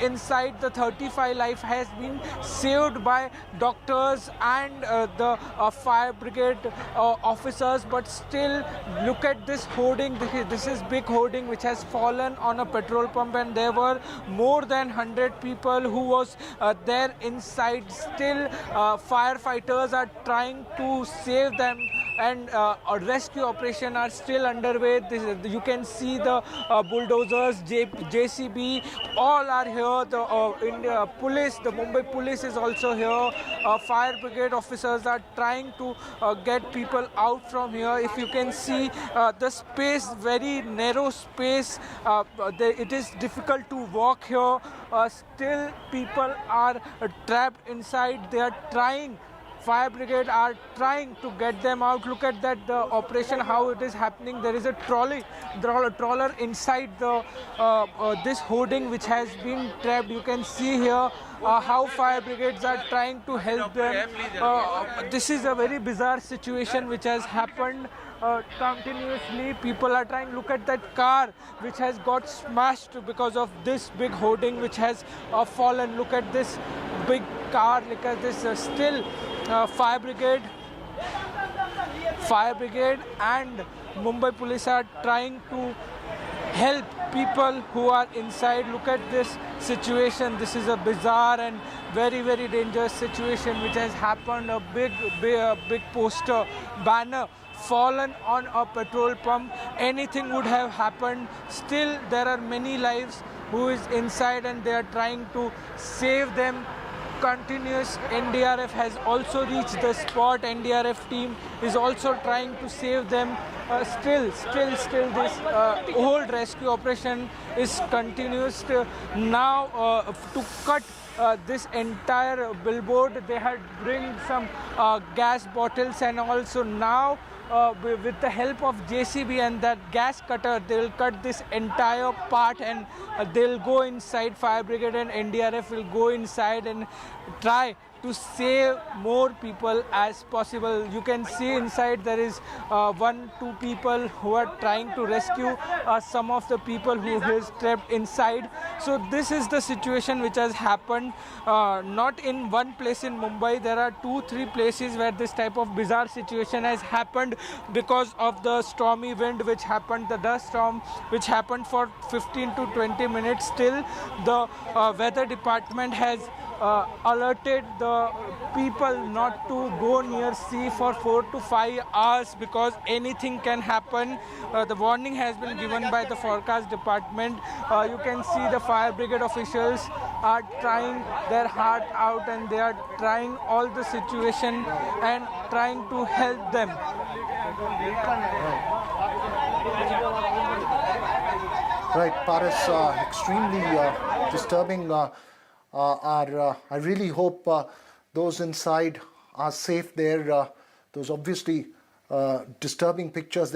inside. The 35 life has been saved by doctors and the fire brigade officers, but still look at this hoarding. This is big hoarding which has fallen on a petrol pump, and there were more than 100 people who was there inside. Still firefighters are trying to save them, and a rescue operation are still underway. You can see the bulldozers, JCB, all are here. The India police, the Mumbai police is also here. Fire brigade officers are trying to get people out from here. If you can see the space, very narrow space, it is difficult to walk here. Still people are trapped inside. They are trying, fire brigade are trying to get them out. Look at that, the operation, how it is happening. There is a trawler inside the this hoarding which has been trapped. You can see here how fire brigades are trying to help them. This is a very bizarre situation which has happened continuously. People are trying. Look at that car which has got smashed because of this big hoarding which has fallen. Look at this big car. Look at this. Still fire brigade and Mumbai police are trying to help people who are inside. Look at this situation. This is a bizarre and very, very dangerous situation which has happened. A big poster, banner fallen on a petrol pump. Anything would have happened. Still there are many lives who is inside, and they are trying to save them. Continuous NDRF has also reached the spot. NDRF team is also trying to save them. Still this whole rescue operation is continuous. Now to cut this entire billboard, they had bring some gas bottles, and also now with the help of JCB and that gas cutter, they will cut this entire part, and they'll go inside. Fire brigade and NDRF will go inside and try to save more people as possible. You can see inside there is 1-2 people who are trying to rescue some of the people who is trapped inside. So this is the situation which has happened, not in one place in Mumbai. There are 2-3 places where this type of bizarre situation has happened because of the stormy wind which happened, the dust storm which happened for 15 to 20 minutes. Still the weather department has alerted the people not to go near sea for 4 to 5 hours because anything can happen. The warning has been given by the forecast department. You can see the fire brigade officials are trying their heart out, and they are trying all the situation and trying to help them. Right, Paris, extremely disturbing. I really hope those inside are safe there. Those obviously disturbing pictures there.